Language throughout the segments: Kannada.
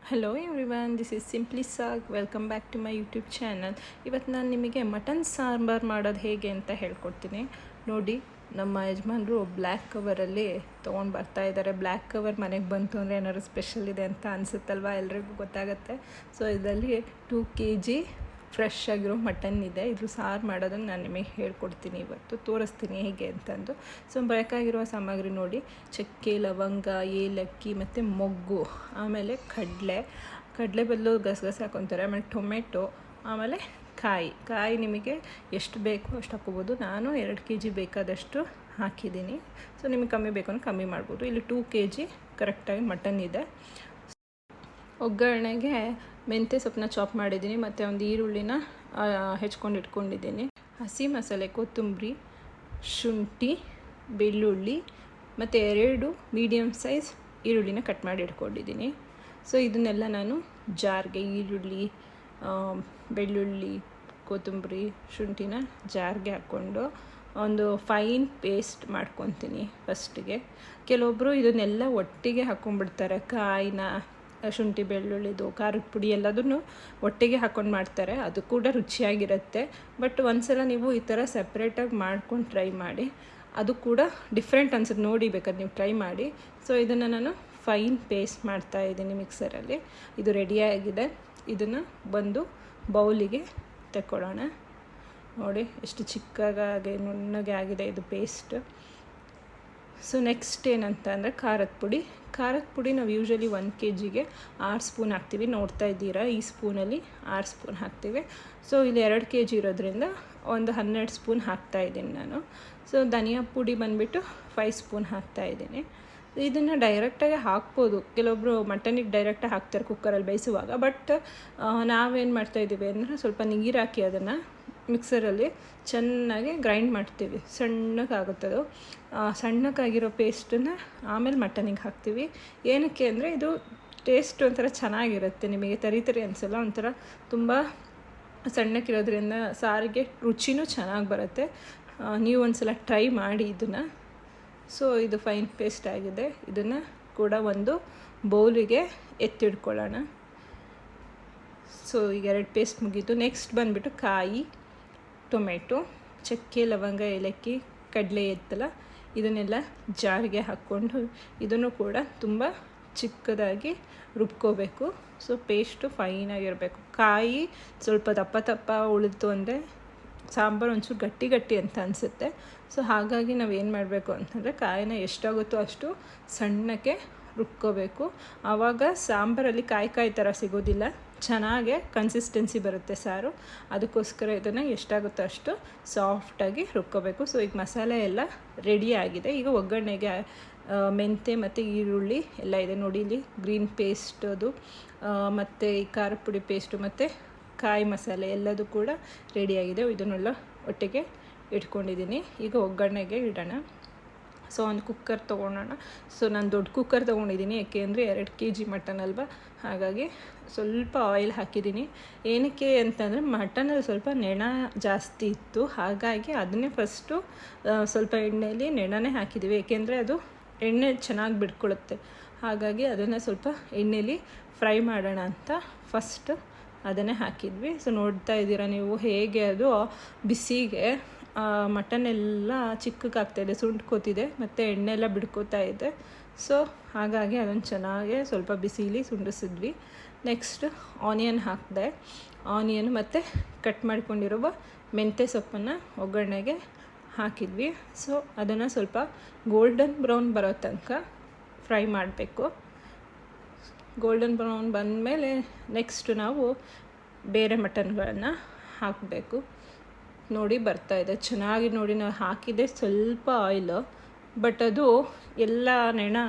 Hello everyone, this is simply ಸಾಗ್. Welcome back to my YouTube channel. ಇವತ್ತು ನಾನು ನಿಮಗೆ ಮಟನ್ ಸಾಂಬಾರು ಮಾಡೋದು ಹೇಗೆ ಅಂತ ಹೇಳ್ಕೊಡ್ತೀನಿ. ನೋಡಿ, ನಮ್ಮ ಯಜಮಾನರು ಬ್ಲ್ಯಾಕ್ ಕವರಲ್ಲಿ ತೊಗೊಂಡು ಬರ್ತಾ ಇದ್ದಾರೆ. ಬ್ಲ್ಯಾಕ್ ಕವರ್ ಮನೆಗೆ ಬಂತು ಅಂದರೆ ಏನಾದ್ರು ಸ್ಪೆಷಲ್ ಇದೆ ಅಂತ ಅನಿಸುತ್ತಲ್ವ, ಎಲ್ರಿಗೂ ಗೊತ್ತಾಗುತ್ತೆ. ಸೊ ಇದರಲ್ಲಿ 2 kg ಫ್ರೆಶ್ ಆಗಿರೋ ಮಟನ್ ಇದೆ. ಇದ್ರ ಸಾರು ಮಾಡೋದನ್ನು ನಾನು ನಿಮಗೆ ಹೇಳ್ಕೊಡ್ತೀನಿ, ಇವತ್ತು ತೋರಿಸ್ತೀನಿ ಹೇಗೆ ಅಂತಂದು. ಸೊ ಬೇಕಾಗಿರುವ ಸಾಮಗ್ರಿ ನೋಡಿ: ಚಕ್ಕೆ, ಲವಂಗ, ಏಲಕ್ಕಿ ಮತ್ತು ಮೊಗ್ಗು, ಆಮೇಲೆ ಕಡಲೆ ಬದಲು ಗಸಗಸೆ ಹಾಕೊತಾರೆ, ಆಮೇಲೆ ಟೊಮೆಟೊ, ಆಮೇಲೆ ಕಾಯಿ ನಿಮಗೆ ಎಷ್ಟು ಬೇಕೋ ಅಷ್ಟು ಹಾಕ್ಕೋಬೋದು. ನಾನು 2 kg ಬೇಕಾದಷ್ಟು ಹಾಕಿದ್ದೀನಿ. ಸೊ ನಿಮಗೆ ಕಮ್ಮಿ ಬೇಕು ಅಂದರೆ ಕಮ್ಮಿ ಮಾಡ್ಬೋದು. ಇಲ್ಲಿ 2 kg ಕರೆಕ್ಟಾಗಿ ಮಟನ್ ಇದೆ. ಒಗ್ಗರಣೆಗೆ ಮೆಂತ್ಯ ಸೊಪ್ಪನ್ನ ಚಾಪ್ ಮಾಡಿದ್ದೀನಿ, ಮತ್ತು ಒಂದು ಈರುಳ್ಳಿನ ಹೆಚ್ಕೊಂಡು ಇಟ್ಕೊಂಡಿದ್ದೀನಿ. ಹಸಿ ಮಸಾಲೆ, ಕೊತ್ತಂಬರಿ, ಶುಂಠಿ, ಬೆಳ್ಳುಳ್ಳಿ ಮತ್ತು 2 ಮೀಡಿಯಮ್ ಸೈಜ್ ಈರುಳ್ಳಿನ ಕಟ್ ಮಾಡಿ ಇಟ್ಕೊಂಡಿದ್ದೀನಿ. ಸೊ ಇದನ್ನೆಲ್ಲ ನಾನು ಜಾರ್ಗೆ, ಈರುಳ್ಳಿ, ಬೆಳ್ಳುಳ್ಳಿ, ಕೊತ್ತಂಬರಿ, ಶುಂಠಿನ ಜಾರ್ಗೆ ಹಾಕ್ಕೊಂಡು ಒಂದು ಫೈನ್ ಪೇಸ್ಟ್ ಮಾಡ್ಕೊತೀನಿ ಫಸ್ಟಿಗೆ. ಕೆಲವೊಬ್ಬರು ಇದನ್ನೆಲ್ಲ ಒಟ್ಟಿಗೆ ಹಾಕ್ಕೊಂಡ್ಬಿಡ್ತಾರೆ, ಕಾಯಿನ, ಶುಂಠಿ, ಬೆಳ್ಳುಳ್ಳಿದು, ಖಾರದ ಪುಡಿ ಎಲ್ಲದನ್ನು ಒಟ್ಟಿಗೆ ಹಾಕ್ಕೊಂಡು ಮಾಡ್ತಾರೆ. ಅದು ಕೂಡ ರುಚಿಯಾಗಿರುತ್ತೆ. ಬಟ್ ಒಂದ್ಸಲ ನೀವು ಈ ಥರ ಸಪ್ರೇಟಾಗಿ ಮಾಡ್ಕೊಂಡು ಟ್ರೈ ಮಾಡಿ, ಅದು ಕೂಡ ಡಿಫ್ರೆಂಟ್ ಅನ್ಸುತ್ತೆ. ನೋಡಿ, ಬೇಕಾದ್ರೆ ನೀವು ಟ್ರೈ ಮಾಡಿ. ಸೊ ಇದನ್ನು ನಾನು ಫೈನ್ ಪೇಸ್ಟ್ ಮಾಡ್ತಾಯಿದ್ದೀನಿ ಮಿಕ್ಸರಲ್ಲಿ. ಇದು ರೆಡಿಯಾಗಿದೆ. ಇದನ್ನು ಬಂದು ಬೌಲಿಗೆ ತಗೊಳ್ಳೋಣ. ನೋಡಿ ಎಷ್ಟು ಚಿಕ್ಕದಾಗಿ ನುಣ್ಣಗೆ ಆಗಿದೆ ಇದು ಪೇಸ್ಟ್. ಸೊ ನೆಕ್ಸ್ಟ್ ಏನಂತ ಅಂದರೆ ಖಾರದ ಪುಡಿ ನಾವು ಯೂಶ್ವಲಿ 1 kgಗೆ 6 ಸ್ಪೂನ್ ಹಾಕ್ತೀವಿ. ನೋಡ್ತಾ ಇದ್ದೀರಾ, ಈ ಸ್ಪೂನಲ್ಲಿ 6 ಸ್ಪೂನ್ ಹಾಕ್ತೀವಿ. ಸೊ ಇಲ್ಲಿ 2 kg ಇರೋದ್ರಿಂದ ಒಂದು 12 ಸ್ಪೂನ್ ಹಾಕ್ತಾಯಿದ್ದೀನಿ ನಾನು. ಸೊ ಧನಿಯಾ ಪುಡಿ ಬಂದುಬಿಟ್ಟು 5 ಸ್ಪೂನ್ ಹಾಕ್ತಾಯಿದ್ದೀನಿ. ಇದನ್ನು ಡೈರೆಕ್ಟಾಗಿ ಹಾಕ್ಬೋದು, ಕೆಲವೊಬ್ಬರು ಮಟನಿಗೆ ಡೈರೆಕ್ಟಾಗಿ ಹಾಕ್ತಾರೆ ಕುಕ್ಕರಲ್ಲಿ ಬೇಯಿಸುವಾಗ. ಬಟ್ ನಾವೇನು ಮಾಡ್ತಾಯಿದ್ದೀವಿ ಅಂದರೆ ಸ್ವಲ್ಪ ನೀರು ಹಾಕಿ ಅದನ್ನು ಮಿಕ್ಸರಲ್ಲಿ ಚೆನ್ನಾಗಿ ಗ್ರೈಂಡ್ ಮಾಡ್ತೀವಿ. ಸಣ್ಣಕ್ಕಾಗುತ್ತದು. ಸಣ್ಣಕ್ಕಾಗಿರೋ ಪೇಸ್ಟನ್ನು ಆಮೇಲೆ ಮಟನಿಗೆ ಹಾಕ್ತೀವಿ. ಏನಕ್ಕೆ ಅಂದರೆ ಇದು ಟೇಸ್ಟ್ ಒಂಥರ ಚೆನ್ನಾಗಿರುತ್ತೆ, ನಿಮಗೆ ತರಿ ಅನಿಸಲ್ಲ. ಒಂಥರ ತುಂಬ ಸಣ್ಣಕ್ಕಿರೋದ್ರಿಂದ ಸಾರಿಗೆ ರುಚಿನೂ ಚೆನ್ನಾಗಿ ಬರುತ್ತೆ. ನೀವು ಒಂದ್ಸಲ ಟ್ರೈ ಮಾಡಿ ಇದನ್ನು. ಸೊ ಇದು ಫೈನ್ ಪೇಸ್ಟ್ ಆಗಿದೆ. ಇದನ್ನು ಕೂಡ ಒಂದು ಬೌಲಿಗೆ ಎತ್ತಿಡ್ಕೊಳ್ಳೋಣ. ಸೊ ಈಗ 2 ಪೇಸ್ಟ್ ಮುಗೀತು. ನೆಕ್ಸ್ಟ್ ಬಂದುಬಿಟ್ಟು ಕಾಯಿ, ಟೊಮೆಟೊ, ಚಕ್ಕೆ, ಲವಂಗ, ಏಲಕ್ಕಿ, ಕಡಲೆ ಎತ್ತಲ, ಇದನ್ನೆಲ್ಲ ಜಾರಿಗೆ ಹಾಕ್ಕೊಂಡು ಇದನ್ನು ಕೂಡ ತುಂಬ ಚಿಕ್ಕದಾಗಿ ರುಬ್ಕೋಬೇಕು. So paste ಫೈನಾಗಿರಬೇಕು. ಕಾಯಿ ಸ್ವಲ್ಪ ದಪ್ಪ ಉಳಿತು ಅಂದರೆ ಸಾಂಬಾರು ಒಂಚೂರು ಗಟ್ಟಿ ಅಂತ ಅನಿಸುತ್ತೆ. ಸೊ ಹಾಗಾಗಿ ನಾವು ಏನು ಮಾಡಬೇಕು ಅಂತಂದರೆ ಕಾಯಿನ ಎಷ್ಟಾಗುತ್ತೋ ಅಷ್ಟು ಸಣ್ಣಕ್ಕೆ ರುಬ್ಕೋಬೇಕು. ಆವಾಗ ಸಾಂಬಾರಲ್ಲಿ ಕಾಯಿ ಥರ ಸಿಗೋದಿಲ್ಲ, ಚೆನ್ನಾಗೆ ಕನ್ಸಿಸ್ಟೆನ್ಸಿ ಬರುತ್ತೆ ಸಾರು. ಅದಕ್ಕೋಸ್ಕರ ಇದನ್ನು ಎಷ್ಟಾಗುತ್ತೋ ಅಷ್ಟು ಸಾಫ್ಟಾಗಿ ರುಬ್ಕೋಬೇಕು. ಸೊ ಈಗ ಮಸಾಲೆ ಎಲ್ಲ ರೆಡಿ ಆಗಿದೆ. ಈಗ ಒಗ್ಗರಣೆಗೆ ಮೆಂತ್ಯ ಮತ್ತು ಈರುಳ್ಳಿ ಎಲ್ಲ ಇದೆ. ನೋಡಿ, ಇಲ್ಲಿ ಗ್ರೀನ್ ಪೇಸ್ಟ್ ಅದು, ಮತ್ತು ಈ ಖಾರದ ಪುಡಿ ಪೇಸ್ಟು ಮತ್ತು ಕಾಯಿ ಮಸಾಲೆ ಎಲ್ಲದೂ ಕೂಡ ರೆಡಿಯಾಗಿದೆ. ಇದನ್ನೆಲ್ಲ ಒಟ್ಟಿಗೆ ಇಟ್ಕೊಂಡಿದ್ದೀನಿ. ಈಗ ಒಗ್ಗರಣೆಗೆ ಇಡೋಣ. ಸೊ ಒಂದು ಕುಕ್ಕರ್ ತೊಗೊಳೋಣ. ಸೊ ನಾನು ದೊಡ್ಡ ಕುಕ್ಕರ್ ತೊಗೊಂಡಿದ್ದೀನಿ, ಏಕೆಂದರೆ 2 kg ಮಟನ್ ಅಲ್ವಾ, ಹಾಗಾಗಿ ಸ್ವಲ್ಪ ಆಯಿಲ್ ಹಾಕಿದ್ದೀನಿ. ಏನಕ್ಕೆ ಅಂತಂದರೆ ಮಟನಲ್ಲಿ ಸ್ವಲ್ಪ ನೆಣ ಜಾಸ್ತಿ ಇತ್ತು, ಹಾಗಾಗಿ ಅದನ್ನೇ ಫಸ್ಟು ಸ್ವಲ್ಪ ಎಣ್ಣೆಯಲ್ಲಿ ನೆಣನೇ ಹಾಕಿದ್ದೀವಿ. ಏಕೆಂದರೆ ಅದು ಎಣ್ಣೆ ಚೆನ್ನಾಗಿ ಬಿಟ್ಕೊಳ್ಳುತ್ತೆ, ಹಾಗಾಗಿ ಅದನ್ನು ಸ್ವಲ್ಪ ಎಣ್ಣೆಯಲ್ಲಿ ಫ್ರೈ ಮಾಡೋಣ ಅಂತ ಫಸ್ಟ್ ಅದನ್ನೇ ಹಾಕಿದ್ವಿ. ಸೊ ನೋಡ್ತಾ ಇದ್ದೀರಾ ನೀವು ಹೇಗೆ ಅದು ಬಿಸಿಗೆ ಮಟನ್ ಎಲ್ಲ ಚಿಕ್ಕಕ್ಕಾಗ್ತಾಯಿದೆ, ಸುಂಡ್ಕೋತಿದೆ, ಮತ್ತು ಎಣ್ಣೆ ಎಲ್ಲ ಬಿಡ್ಕೋತಾ ಇದೆ. ಸೊ ಹಾಗಾಗಿ ಅದನ್ನು ಚೆನ್ನಾಗಿ ಸ್ವಲ್ಪ ಬಿಸಿಲಿ ಸುಂಡಿಸಿದ್ವಿ. ನೆಕ್ಸ್ಟ್ ಆನಿಯನ್ ಹಾಕಿದೆ. ಆನಿಯನ್ ಮತ್ತು ಕಟ್ ಮಾಡ್ಕೊಂಡಿರುವ ಮೆಂತ್ಯ ಸೊಪ್ಪನ್ನು ಒಗ್ಗರಣೆಗೆ ಹಾಕಿದ್ವಿ. ಸೊ ಅದನ್ನು ಸ್ವಲ್ಪ ಗೋಲ್ಡನ್ ಬ್ರೌನ್ ಬರೋ ತನಕ ಫ್ರೈ ಮಾಡಬೇಕು. ಗೋಲ್ಡನ್ ಬ್ರೌನ್ ಬಂದಮೇಲೆ ನೆಕ್ಸ್ಟ್ ನಾವು ಬೇರೆ ಮಟನ್ಗಳನ್ನು ಹಾಕಬೇಕು. ನೋಡಿ ಬರ್ತಾಯಿದೆ ಚೆನ್ನಾಗಿ. ನೋಡಿ, ನಾವು ಹಾಕಿದೆ ಸ್ವಲ್ಪ ಆಯಿಲು, ಬಟ್ ಅದು ಎಲ್ಲ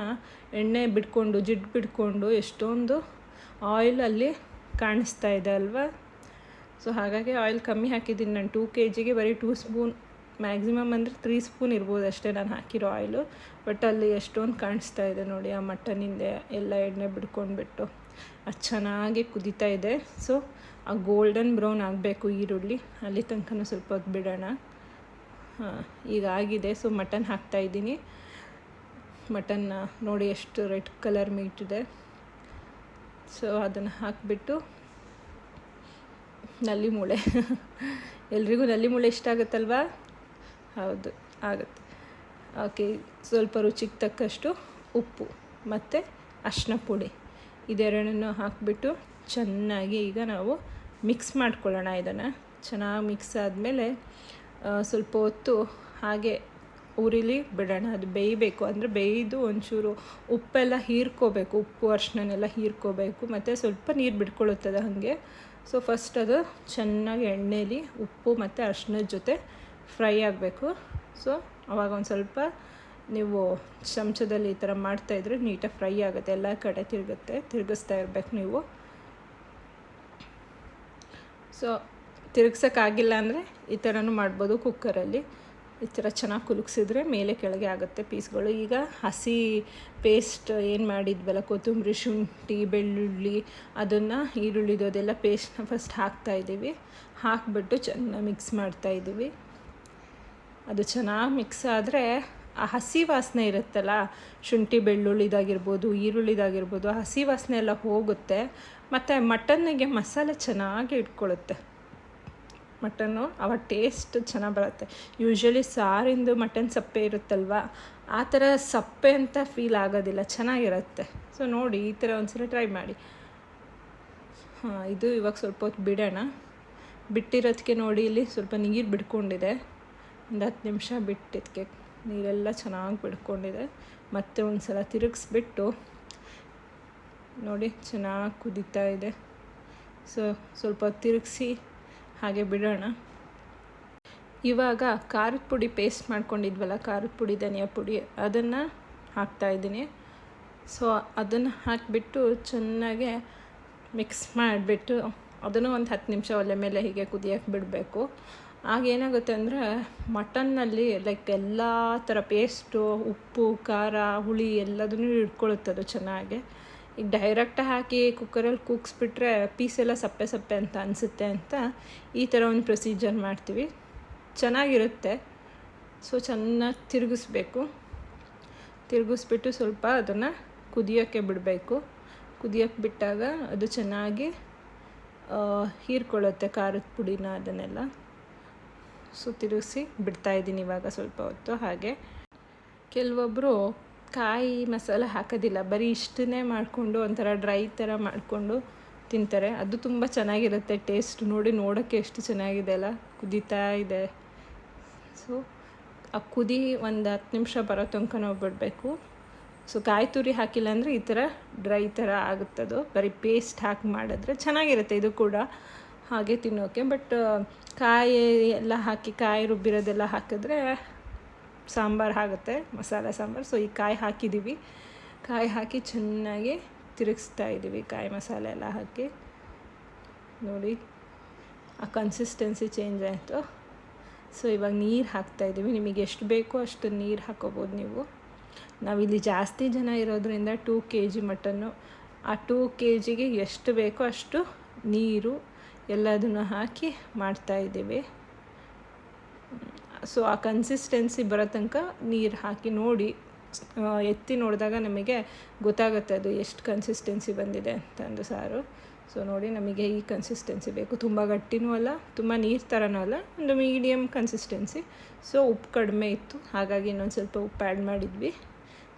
ಎಣ್ಣೆ ಬಿಟ್ಕೊಂಡು ಜಿಡ್ಡು ಬಿಟ್ಕೊಂಡು ಎಷ್ಟೊಂದು ಆಯಿಲಲ್ಲಿ ಕಾಣಿಸ್ತಾ ಇದೆ ಅಲ್ವಾ. ಸೊ ಹಾಗಾಗಿ ಆಯಿಲ್ ಕಮ್ಮಿ ಹಾಕಿದ್ದೀನಿ ನಾನು. 2 kgಗೆ ಬರೀ 2 ಸ್ಪೂನ್, ಮ್ಯಾಕ್ಸಿಮಮ್ ಅಂದರೆ 3 ಸ್ಪೂನ್ ಇರ್ಬೋದು ಅಷ್ಟೇ ನಾನು ಹಾಕಿರೋ ಆಯಿಲು. ಬಟ್ ಅಲ್ಲಿ ಎಷ್ಟೊಂದು ಕಾಣಿಸ್ತಾ ಇದೆ ನೋಡಿ, ಆ ಮಟನಿಂದ ಎಲ್ಲ ಎಣ್ಣೆ ಬಿಟ್ಕೊಂಡ್ಬಿಟ್ಟು ಅದು ಚೆನ್ನಾಗಿ ಕುದೀತಾ ಇದೆ. ಸೊ ಆ ಗೋಲ್ಡನ್ ಬ್ರೌನ್ ಆಗಬೇಕು ಈರುಳ್ಳಿ, ಅಲ್ಲಿ ತನಕ ಸ್ವಲ್ಪ ಹೊತ್ತು ಬಿಡೋಣ. ಈಗ ಆಗಿದೆ. ಸೊ ಮಟನ್ ಹಾಕ್ತಾಯಿದ್ದೀನಿ. ಮಟನ್ನ ನೋಡಿ ಎಷ್ಟು ರೆಡ್ ಕಲರ್ ಮೀಟ್ ಇದೆ. ಸೊ ಅದನ್ನು ಹಾಕಿಬಿಟ್ಟು ನಲ್ಲಿ ಮೂಳೆ ಎಲ್ರಿಗೂ ನಲ್ಲಿ ಮೂಳೆ ಇಷ್ಟ ಆಗುತ್ತಲ್ವಾ? ಹೌದು, ಆಗುತ್ತೆ. ಓಕೆ, ಸ್ವಲ್ಪ ರುಚಿಗೆ ತಕ್ಕಷ್ಟು ಉಪ್ಪು ಮತ್ತು ಅರಿಶಿನ ಪುಡಿ ಇದೆರಡನ್ನು ಹಾಕಿಬಿಟ್ಟು ಚೆನ್ನಾಗಿ ಈಗ ನಾವು ಮಿಕ್ಸ್ ಮಾಡ್ಕೊಳ್ಳೋಣ. ಇದನ್ನು ಚೆನ್ನಾಗಿ ಮಿಕ್ಸ್ ಆದಮೇಲೆ ಸ್ವಲ್ಪ ಹೊತ್ತು ಹಾಗೆ ಉರಿಲಿ ಬಿಡೋಣ. ಅದು ಬೇಯಬೇಕು, ಅಂದರೆ ಬೇಯ್ದು ಒಂಚೂರು ಉಪ್ಪೆಲ್ಲ ಹೀರ್ಕೋಬೇಕು, ಉಪ್ಪು ಅರಿಶಿನೆಲ್ಲ ಹೀರ್ಕೋಬೇಕು, ಮತ್ತು ಸ್ವಲ್ಪ ನೀರು ಬಿಟ್ಕೊಳ್ಳುತ್ತದೆ ಹಾಗೆ. ಸೊ ಫಸ್ಟ್ ಅದು ಚೆನ್ನಾಗಿ ಎಣ್ಣೆಲಿ ಉಪ್ಪು ಮತ್ತು ಅರಿಶಿನದ ಜೊತೆ ಫ್ರೈ ಆಗಬೇಕು. ಸೊ ಆವಾಗ ಒಂದು ಸ್ವಲ್ಪ ನೀವು ಚಮಚದಲ್ಲಿ ಈ ಥರ ಮಾಡ್ತಾಯಿದ್ರೆ ನೀಟಾಗಿ ಫ್ರೈ ಆಗುತ್ತೆ, ಎಲ್ಲ ಕಡೆ ತಿರುಗಿಸ್ತಾ ಇರಬೇಕು ನೀವು. ಸೊ ತಿರುಗ್ಸೋಕ್ಕಾಗಿಲ್ಲ ಅಂದರೆ ಈ ಥರನೂ ಮಾಡ್ಬೋದು. ಕುಕ್ಕರಲ್ಲಿ ಈ ಥರ ಚೆನ್ನಾಗಿ ಕುಲುಕ್ಸಿದ್ರೆ ಮೇಲೆ ಕೆಳಗೆ ಆಗುತ್ತೆ ಪೀಸ್ಗಳು. ಈಗ ಹಸಿ ಪೇಸ್ಟ್ ಏನು ಮಾಡಿದ್ವಲ್ಲ, ಕೊತ್ತಂಬರಿ, ಶುಂಠಿ, ಬೆಳ್ಳುಳ್ಳಿ, ಅದನ್ನು ಈರುಳ್ಳಿದು ಅದೆಲ್ಲ ಪೇಸ್ಟ್ನ ಫಸ್ಟ್ ಹಾಕ್ತಾಯಿದ್ದೀವಿ. ಹಾಕಿಬಿಟ್ಟು ಚೆನ್ನಾಗಿ ಮಿಕ್ಸ್ ಮಾಡ್ತಾಯಿದ್ದೀವಿ. ಅದು ಚೆನ್ನಾಗಿ ಮಿಕ್ಸ್ ಆದರೆ ಆ ಹಸಿ ವಾಸನೆ ಇರುತ್ತಲ್ಲ, ಶುಂಠಿ ಬೆಳ್ಳುಳ್ಳಿದಾಗಿರ್ಬೋದು, ಈರುಳ್ಳಿದಾಗಿರ್ಬೋದು, ಹಸಿ ವಾಸನೆ ಎಲ್ಲ ಹೋಗುತ್ತೆ. ಮತ್ತು ಮಟನ್ನಿಗೆ ಮಸಾಲೆ ಚೆನ್ನಾಗಿ ಇಟ್ಕೊಳ್ಳುತ್ತೆ. ಮಟನ್ನು ಅವಾಗ ಟೇಸ್ಟ್ ಚೆನ್ನಾಗಿ ಬರುತ್ತೆ. ಯೂಶ್ವಲಿ ಸಾರಿಂದು ಮಟನ್ ಸಪ್ಪೆ ಇರುತ್ತಲ್ವ, ಆ ಥರ ಸಪ್ಪೆ ಅಂತ ಫೀಲ್ ಆಗೋದಿಲ್ಲ, ಚೆನ್ನಾಗಿರುತ್ತೆ. ಸೊ ನೋಡಿ, ಈ ಥರ ಒಂದ್ಸಲ ಟ್ರೈ ಮಾಡಿ. ಇದು ಇವಾಗ ಸ್ವಲ್ಪ ಹೊತ್ತು ಬಿಡೋಣ. ಬಿಟ್ಟಿರೋದಕ್ಕೆ ನೋಡಿ ಇಲ್ಲಿ ಸ್ವಲ್ಪ ನೀರು ಬಿಡ್ಕೊಂಡಿದೆ. ಒಂದು 10 ನಿಮಿಷ ಬಿಟ್ಟಿದ್ದಕ್ಕೆ ನೀರೆಲ್ಲ ಚೆನ್ನಾಗಿ ಬಿಡ್ಕೊಂಡಿದೆ. ಮತ್ತೆ ಒಂದು ಸಲ ತಿರುಗಿಸ್ಬಿಟ್ಟು ನೋಡಿ ಚೆನ್ನಾಗಿ ಕುದೀತಾ ಇದೆ. ಸೊ ಸ್ವಲ್ಪ ತಿರುಗಿಸಿ ಹಾಗೆ ಬಿಡೋಣ. ಇವಾಗ ಖಾರದ ಪುಡಿ ಪೇಸ್ಟ್ ಮಾಡ್ಕೊಂಡಿದ್ವಲ್ಲ, ಖಾರದ ಪುಡಿ, ಧನಿಯಾ ಪುಡಿ, ಅದನ್ನು ಹಾಕ್ತಾಯಿದ್ದೀನಿ. ಸೊ ಅದನ್ನು ಹಾಕಿಬಿಟ್ಟು ಚೆನ್ನಾಗೆ ಮಿಕ್ಸ್ ಮಾಡಿಬಿಟ್ಟು ಅದನ್ನು ಒಂದು 10 ನಿಮಿಷ ಒಲೆ ಮೇಲೆ ಹೀಗೆ ಕುದಿಯೋಕ್ಕೆ ಬಿಡಬೇಕು. ಆಗೇನಾಗುತ್ತೆ ಅಂದರೆ ಮಟನ್ನಲ್ಲಿ ಲೈಕ್ ಎಲ್ಲ ಥರ ಪೇಸ್ಟು, ಉಪ್ಪು, ಖಾರ, ಹುಳಿ ಎಲ್ಲದನ್ನೂ ಇಟ್ಕೊಳ್ಳುತ್ತದು ಚೆನ್ನಾಗಿ. ಈಗ ಡೈರೆಕ್ಟ್ ಹಾಕಿ ಕುಕ್ಕರಲ್ಲಿ ಕೂಗಿಸ್ಬಿಟ್ರೆ ಪೀಸೆಲ್ಲ ಸಪ್ಪೆ ಸಪ್ಪೆ ಅಂತ ಅನಿಸುತ್ತೆ ಅಂತ ಈ ಥರ ಒಂದು ಪ್ರೊಸೀಜರ್ ಮಾಡ್ತೀವಿ, ಚೆನ್ನಾಗಿರುತ್ತೆ. ಸೊ ಚೆನ್ನಾಗಿ ತಿರುಗಿಸ್ಬಿಟ್ಟು ಸ್ವಲ್ಪ ಅದನ್ನು ಕುದಿಯೋಕ್ಕೆ ಬಿಡಬೇಕು. ಕುದಿಯೋಕ್ಕೆ ಬಿಟ್ಟಾಗ ಅದು ಚೆನ್ನಾಗಿ ಹೀರ್ಕೊಳ್ಳುತ್ತೆ ಖಾರದ ಪುಡಿನ, ಅದನ್ನೆಲ್ಲ. ಸೊ ತಿರುಗಿಸಿ ಬಿಡ್ತಾಯಿದ್ದೀನಿ ಇವಾಗ ಸ್ವಲ್ಪ ಹೊತ್ತು. ಹಾಗೆ ಕೆಲವೊಬ್ಬರು ಕಾಯಿ ಮಸಾಲೆ ಹಾಕೋದಿಲ್ಲ, ಬರೀ ಇಷ್ಟನ್ನೇ ಮಾಡಿಕೊಂಡು ಒಂಥರ ಡ್ರೈ ಥರ ಮಾಡಿಕೊಂಡು ತಿಂತಾರೆ. ಅದು ತುಂಬ ಚೆನ್ನಾಗಿರುತ್ತೆ ಟೇಸ್ಟ್. ನೋಡೋಕ್ಕೆ ಎಷ್ಟು ಚೆನ್ನಾಗಿದೆ ಅಲ್ಲ, ಕುದೀತಾ ಇದೆ. ಸೊ ಆ ಕುದಿ ಒಂದು 10 ನಿಮಿಷ ಬರೋ ತನಕ ನಾವು ಬಿಡಬೇಕು. ಸೊ ಕಾಯಿ ತುರಿ ಹಾಕಿಲ್ಲ ಅಂದರೆ ಈ ಥರ ಡ್ರೈ ಥರ ಆಗುತ್ತದು. ಬರೀ ಪೇಸ್ಟ್ ಹಾಕಿ ಮಾಡಿದ್ರೆ ಚೆನ್ನಾಗಿರುತ್ತೆ ಇದು ಕೂಡ ಹಾಗೆ ತಿನ್ನೋಕ್ಕೆ. ಬಟ್ ಕಾಯಿ ಎಲ್ಲ ಹಾಕಿ, ಕಾಯಿ ರುಬ್ಬಿರೋದೆಲ್ಲ ಹಾಕಿದ್ರೆ ಸಾಂಬಾರು ಆಗುತ್ತೆ, ಮಸಾಲೆ ಸಾಂಬಾರು. ಸೊ ಈ ಕಾಯಿ ಹಾಕಿದ್ದೀವಿ, ಕಾಯಿ ಹಾಕಿ ಚೆನ್ನಾಗಿ ತಿರುಗಿಸ್ತಾ ಇದ್ದೀವಿ, ಕಾಯಿ ಮಸಾಲೆ ಎಲ್ಲ ಹಾಕಿ. ನೋಡಿ ಆ ಕನ್ಸಿಸ್ಟೆನ್ಸಿ ಚೇಂಜ್ ಆಯಿತು. ಸೊ ಇವಾಗ ನೀರು ಹಾಕ್ತಾಯಿದ್ದೀವಿ. ನಿಮಗೆ ಎಷ್ಟು ಬೇಕೋ ಅಷ್ಟು ನೀರು ಹಾಕೋಬೋದು ನೀವು. ನಾವಿಲ್ಲಿ ಜಾಸ್ತಿ ಜನ ಇರೋದ್ರಿಂದ 2 kg ಮಟನ್ನು, ಆ 2 kgಗೆ ಎಷ್ಟು ಬೇಕೋ ಅಷ್ಟು ನೀರು ಎಲ್ಲದನ್ನು ಹಾಕಿ ಮಾಡ್ತಾಯಿದ್ದೀವಿ. ಸೊ ಆ ಕನ್ಸಿಸ್ಟೆನ್ಸಿ ಬರೋ ತನಕ ನೀರು ಹಾಕಿ ನೋಡಿ, ಎತ್ತಿ ನೋಡಿದಾಗ ನಮಗೆ ಗೊತ್ತಾಗುತ್ತೆ ಅದು ಎಷ್ಟು ಕನ್ಸಿಸ್ಟೆನ್ಸಿ ಬಂದಿದೆ ಅಂತಂದು ಸಾರು. ಸೊ ನೋಡಿ, ನಮಗೆ ಈ ಕನ್ಸಿಸ್ಟೆನ್ಸಿ ಬೇಕು. ತುಂಬ ಗಟ್ಟಿನೂ ಅಲ್ಲ, ತುಂಬ ನೀರು ಥರನೂ ಅಲ್ಲ, ಒಂದು ಮೀಡಿಯಮ್ ಕನ್ಸಿಸ್ಟೆನ್ಸಿ. ಸೊ ಉಪ್ಪು ಕಡಿಮೆ ಇತ್ತು, ಹಾಗಾಗಿ ಇನ್ನೊಂದು ಸ್ವಲ್ಪ ಉಪ್ಪು ಆ್ಯಡ್ ಮಾಡಿದ್ವಿ.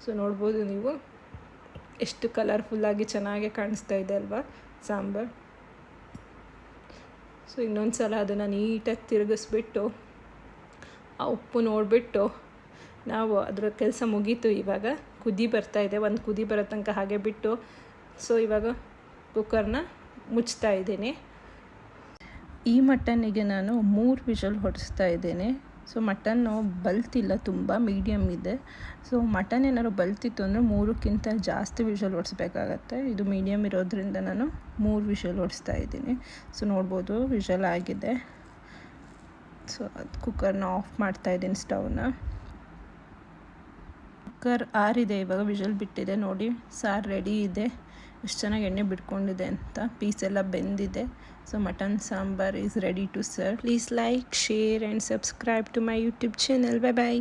ಸೊ ನೋಡ್ಬೋದು ನೀವು ಎಷ್ಟು ಕಲರ್ಫುಲ್ಲಾಗಿ ಚೆನ್ನಾಗಿ ಕಾಣಿಸ್ತಾ ಇದೆ ಅಲ್ವಾ ಸಾಂಬಾರು. ಸೊ ಇನ್ನೊಂದು ಸಲ ಅದನ್ನು ನೀಟಾಗಿ ತಿರುಗಿಸ್ಬಿಟ್ಟು ಆ ಉಪ್ಪು ನೋಡಿಬಿಟ್ಟು ನಾವು ಅದರ ಕೆಲಸ ಮುಗೀತು. ಇವಾಗ ಕುದಿ ಬರ್ತಾಯಿದೆ, ಒಂದು ಕುದಿ ಬರೋ ತನಕ ಹಾಗೆ ಬಿಟ್ಟು ಸೊ ಇವಾಗ ಕುಕ್ಕರ್ನ ಮುಚ್ತಾ ಇದ್ದೀನಿ. ಈ ಮಟನ್ನಿಗೆ ನಾನು 3 ವಿಷಲ್ ಹೊಡಿಸ್ತಾ ಇದ್ದೇನೆ. ಸೊ ಮಟನ್ನು ಬಲ್ತಿಲ್ಲ, ತುಂಬ ಮೀಡಿಯಮ್ ಇದೆ. ಸೊ ಮಟನ್ ಏನಾದ್ರು ಬಲ್ತಿತ್ತು ಅಂದರೆ 3ಕ್ಕಿಂತ ಜಾಸ್ತಿ ವಿಷಲ್ ಹೊಡಿಸ್ಬೇಕಾಗತ್ತೆ. ಇದು ಮೀಡಿಯಮ್ ಇರೋದ್ರಿಂದ ನಾನು 3 ವಿಷಲ್ ಹೊಡಿಸ್ತಾ ಇದ್ದೀನಿ. ಸೊ ನೋಡ್ಬೋದು ವಿಷಲ್ ಆಗಿದೆ. ಸೊ ಅದು ಕುಕ್ಕರ್ನ ಆಫ್ ಮಾಡ್ತಾಯಿದ್ದೀನಿ, ಸ್ಟವ್ನ. ಕುಕ್ಕರ್ ಆರಿದೆ, ಇವಾಗ ವಿಷಲ್ ಬಿಟ್ಟಿದೆ. ನೋಡಿ ಸಾರು ರೆಡಿ ಇದೆ, ಎಷ್ಟು ಚೆನ್ನಾಗಿ ಎಣ್ಣೆ ಬಿಟ್ಕೊಂಡಿದೆ ಅಂತ, ಪೀಸ್ ಎಲ್ಲ ಬೆಂದಿದೆ. So mutton sambar is ready to serve. Please like, share and subscribe to my YouTube channel. Bye bye.